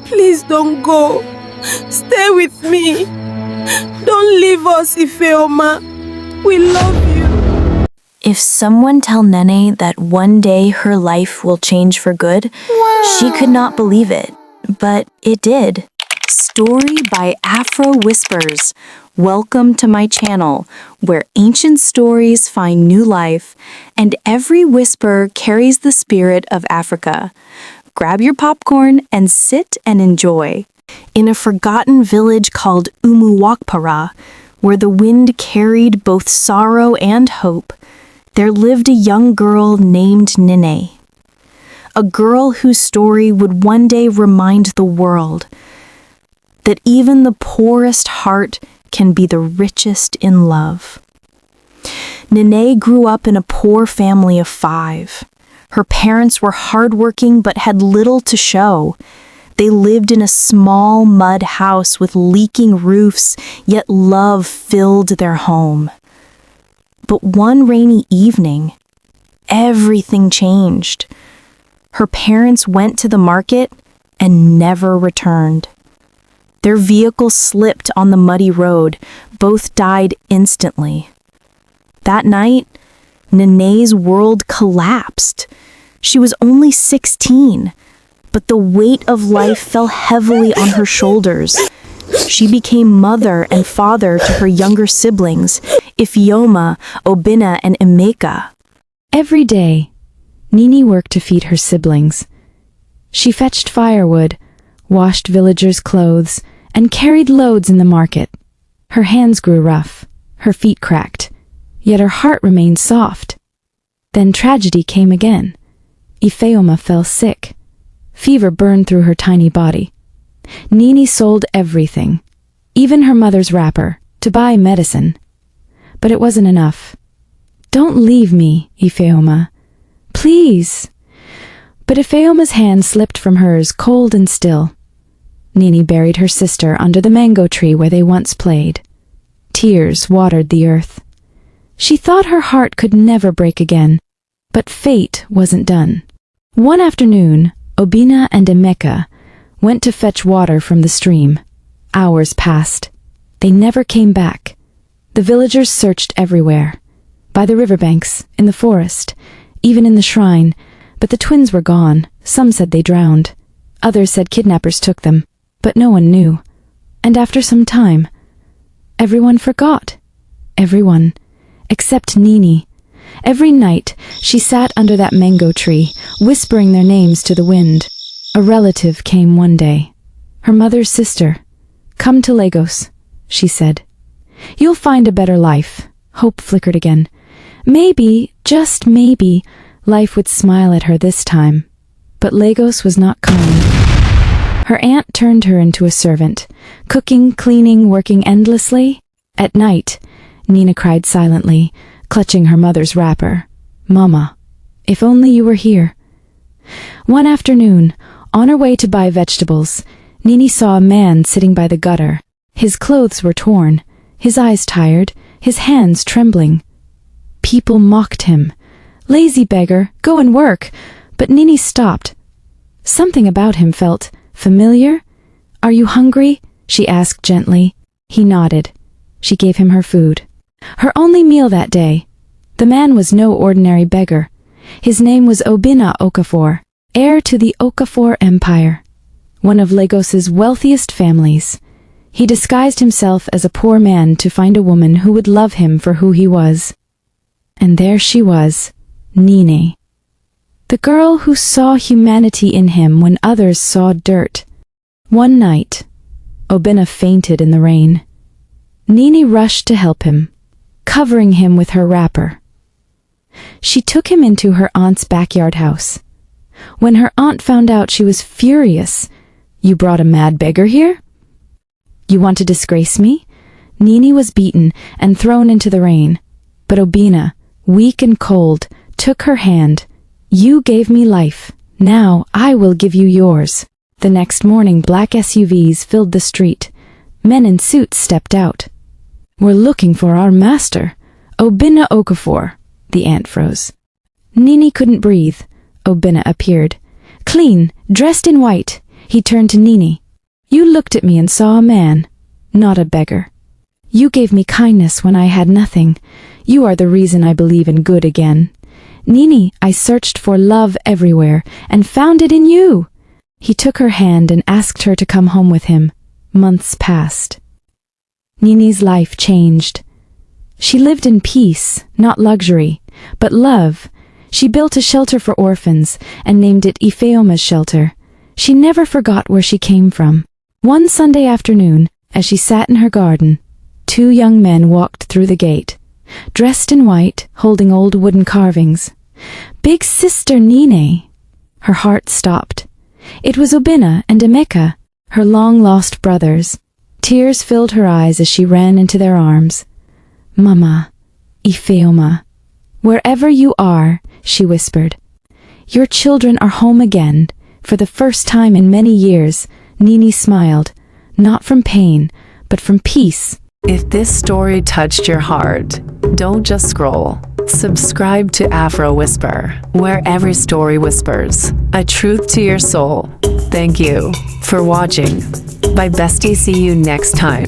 Please don't go. Stay with me. Don't leave us, Ifeoma. We love you. If someone tell Nene that one day her life will change for good, she could not believe it, but it did. Story by Afro Whispers. Welcome to my channel, where ancient stories find new life, and every whisper carries the spirit of Africa. Grab your popcorn and sit and enjoy. In a forgotten village called Umuwakpara, where the wind carried both sorrow and hope, there lived a young girl named Nene. A girl whose story would one day remind the world that even the poorest heart can be the richest in love. Nene grew up in a poor family of 5. Her parents were hardworking but had little to show. They lived in a small mud house with leaking roofs, yet love filled their home. But one rainy evening, everything changed. Her parents went to the market and never returned. Their vehicle slipped on the muddy road. Both died instantly. That night, Nene's world collapsed. She was only 16, but the weight of life fell heavily on her shoulders. She became mother and father to her younger siblings, Ifeoma, Obinna, and Emeka. Every day, Nene worked to feed her siblings. She fetched firewood, washed villagers' clothes, and carried loads in the market. Her hands grew rough, her feet cracked, yet her heart remained soft. Then tragedy came again. Ifeoma fell sick. Fever burned through her tiny body. Nene sold everything, even her mother's wrapper, to buy medicine. But it wasn't enough. "Don't leave me, Ifeoma. Please." But Ifeoma's hand slipped from hers, cold and still. Nene buried her sister under the mango tree where they once played. Tears watered the earth. She thought her heart could never break again, but fate wasn't done. One afternoon, Obinna and Emeka went to fetch water from the stream. Hours passed. They never came back. The villagers searched everywhere. By the riverbanks, in the forest, even in the shrine, but the twins were gone. Some said they drowned. Others said kidnappers took them, but no one knew. And after some time, everyone forgot. Everyone, except Nene. Every night, she sat under that mango tree, whispering their names to the wind. A relative came one day. Her mother's sister. "Come to Lagos," she said. "You'll find a better life." Hope flickered again. Maybe, just maybe, life would smile at her this time. But Lagos was not kind. Her aunt turned her into a servant, cooking, cleaning, working endlessly. At night, Nene cried silently, clutching her mother's wrapper. "Mama, if only you were here." One afternoon, on her way to buy vegetables, Nene saw a man sitting by the gutter. His clothes were torn, his eyes tired, his hands trembling. People mocked him. "Lazy beggar, go and work." But Nene stopped. Something about him felt familiar. "Are you hungry?" she asked gently. He nodded. She gave him her food. Her only meal that day. The man was no ordinary beggar. His name was Obinna Okafor, heir to the Okafor Empire, one of Lagos's wealthiest families. He disguised himself as a poor man to find a woman who would love him for who he was. And there she was, Nene. The girl who saw humanity in him when others saw dirt. One night, Obinna fainted in the rain. Nene rushed to help him, covering him with her wrapper. She took him into her aunt's backyard house. When her aunt found out, she was furious. "You brought a mad beggar here? You want to disgrace me?" Nene was beaten and thrown into the rain. But Obinna, weak and cold, took her hand. "You gave me life. Now I will give you yours." The next morning, black SUVs filled the street. Men in suits stepped out. "We're looking for our master, Obinna Okafor." The aunt froze. Nene couldn't breathe. Obinna appeared. Clean, dressed in white. He turned to Nene. You looked at me and saw a man, not a beggar. You gave me kindness when I had nothing. You are the reason I believe in good again. Nene, I searched for love everywhere and found it in you. He took her hand and asked her to come home with him. Months passed. Nene's life changed. She lived in peace, not luxury, but love. She built a shelter for orphans and named it Ifeoma's shelter. She never forgot where she came from. One Sunday afternoon, as she sat in her garden, 2 young men walked through the gate, dressed in white, holding old wooden carvings. Big Sister Nene! Her heart stopped. It was Obinna and Emeka, her long-lost brothers. Tears filled her eyes as she ran into their arms. Mama, Ifeoma, wherever you are, she whispered. Your children are home again. For the first time in many years, Nene smiled, not from pain, but from peace. If this story touched your heart, don't just scroll. Subscribe to Afro Whisper, where every story whispers a truth to your soul. Thank you for watching. Bye bestie, see you next time.